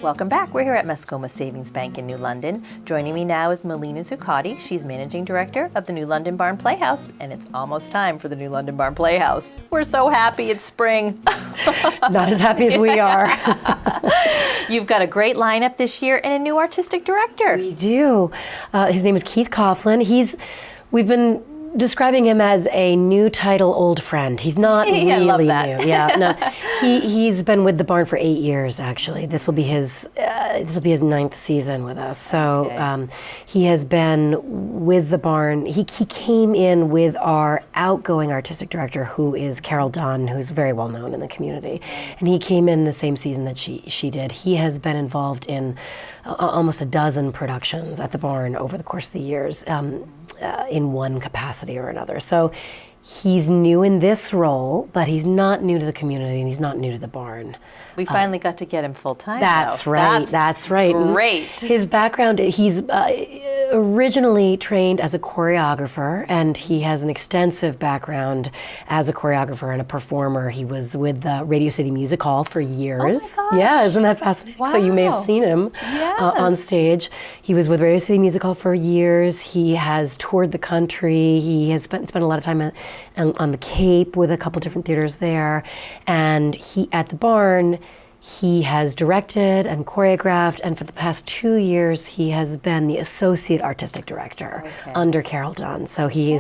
Welcome back. We're here at Mascoma Savings Bank in New London. Joining me now is Milena Zuccotti. She's Managing Director of the new London Barn Playhouse, and it's almost time for the new London Barn Playhouse. We're so happy it's spring. Not as happy as we are. You've got a great lineup this year and a new artistic director. We do. His name is Keith Coughlin. We've been describing him as a new title old friend. He's not really I love that. new. Yeah, no, he's been with the barn for 8 years. Actually, this will be his 9th season with us. So Okay. He has been with the barn. He came in with our outgoing artistic director, who is Carol Dunn, who's very well known in the community, and he came in the same season that she did. He has been involved in almost a dozen productions at the barn over the course of the years, in one capacity or another. So he's new in this role, but he's not new to the community and he's not new to the barn. We finally got to get him full time. That's right. That's right. Great. His background, he's originally trained as a choreographer, and he has an extensive background as a choreographer and a performer. He was with the Radio City Music Hall for years. Oh my gosh. Yeah, isn't that fascinating? So you may have seen him on stage. He was with Radio City Music Hall for years. He has toured the country. He has spent a lot of time on the Cape with a couple different theaters there. And at the barn, he has directed and choreographed, and for the past 2 years, he has been the associate artistic director under Carol Dunn. So he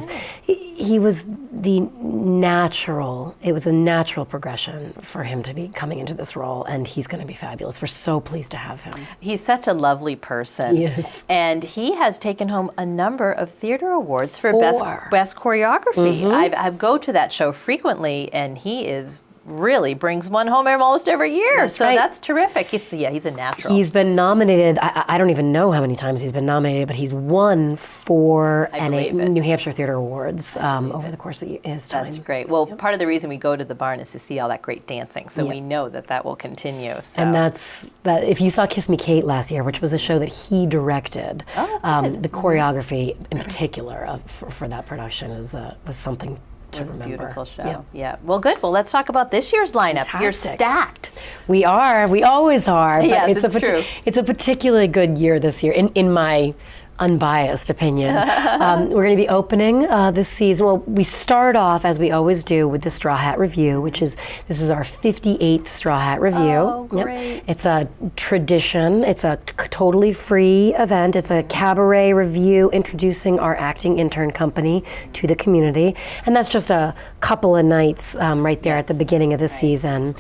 was the natural. It was a natural progression for him to be coming into this role, and he's going to be fabulous. We're so pleased to have him. He's such a lovely person. Yes. And he has taken home a number of theater awards for best choreography. I go to that show frequently, and he really brings one home almost every year. That's so right. That's terrific. He's a natural. He's been nominated, I don't even know how many times he's been nominated, but he's won 4 New Hampshire Theater Awards over the course of his time. That's great. Well, part of the reason we go to the barn is to see all that great dancing, so we know that will continue. So. And that's if you saw Kiss Me Kate last year, which was a show that he directed, the choreography in particular for that production was something to remember. It was a beautiful show. Yeah. Well, good. Well, let's talk about this year's lineup. Fantastic. You're stacked. We are. We always are. But Yes, it's true. It's a particularly good year this year, in my unbiased opinion. We're going to be opening this season. Well, we start off, as we always do, with the Straw Hat Review, this is our 58th Straw Hat Review. Oh, great. Yep. It's a tradition. It's a totally free event. It's a cabaret review introducing our acting intern company to the community. And that's just a couple of nights right there at the beginning of the season.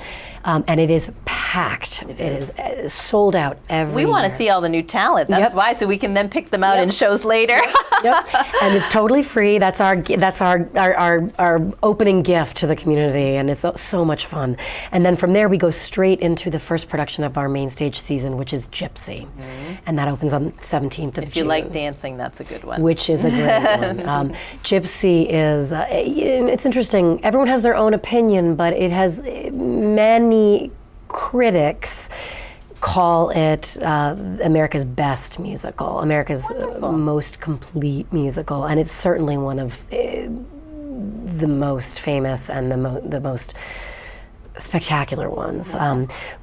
And it is packed. It is sold out every We want to year. see all the new talent. That's why, so we can then pick them out in shows later. Yep. And it's totally free. That's our opening gift to the community, and it's so much fun. And then from there we go straight into the first production of our main stage season, which is Gypsy, and that opens on the 17th of June. If you like dancing, that's a good one. Which is a great one. Gypsy is it's interesting. Everyone has their own opinion, but it has many critics call it America's best musical, America's most complete musical, and it's certainly one of the most famous and the most spectacular ones.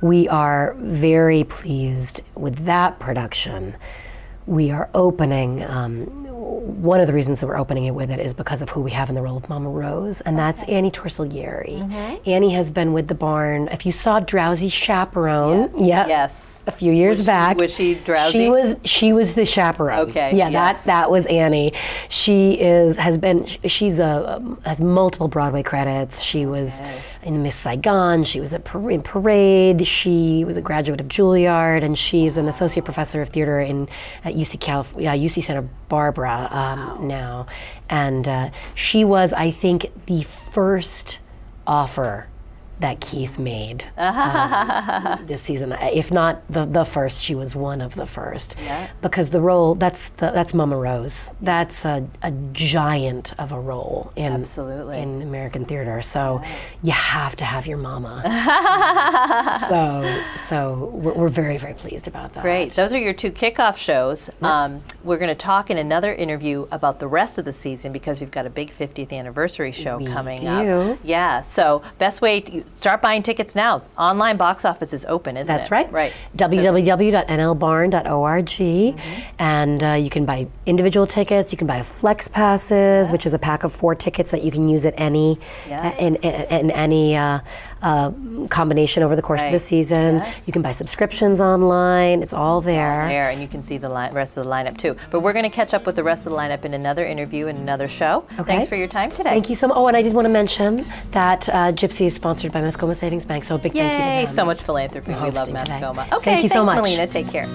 We are very pleased with that production. We are opening, one of the reasons that we're opening it with it is because of who we have in the role of Mama Rose, and that's Annie Torsiglieri. Annie has been with the barn. If you saw Drowsy Chaperone, Yes. a few years back. Was she drowsy? She was the chaperone. Okay. Yeah, yes. that was Annie. She has multiple Broadway credits. She was in Miss Saigon. She was in Parade. She was a graduate of Juilliard, and she's an associate professor of theater at UC Santa Barbara now. And she was, I think, the first offer that Keith made this season. If not the first, she was one of the first. Yeah. Because the role, that's Mama Rose. That's a giant of a role in American theater. So you have to have your mama. so we're very, very pleased about that. Great. Those are your two kickoff shows. Yep. We're going to talk in another interview about the rest of the season because you've got a big 50th anniversary show coming up. We do. Yeah. So best way to start buying tickets now. Online box office is open, isn't it? That's right. Right. www.nlbarn.org. And you can buy individual tickets. You can buy flex passes, which is a pack of 4 tickets that you can use at any in any combination over the course of the season. Yeah. You can buy subscriptions online. It's all there. There, and you can see the rest of the lineup too. But we're going to catch up with the rest of the lineup in another interview and another show. Okay. Thanks for your time today. Thank you so much. Oh, and I did want to mention that Gypsy is sponsored by Mascoma Savings Bank, so a big thank you to them. So much philanthropy. We love hosting today. Mascoma. Thank you so thanks, much. Milena. Take care.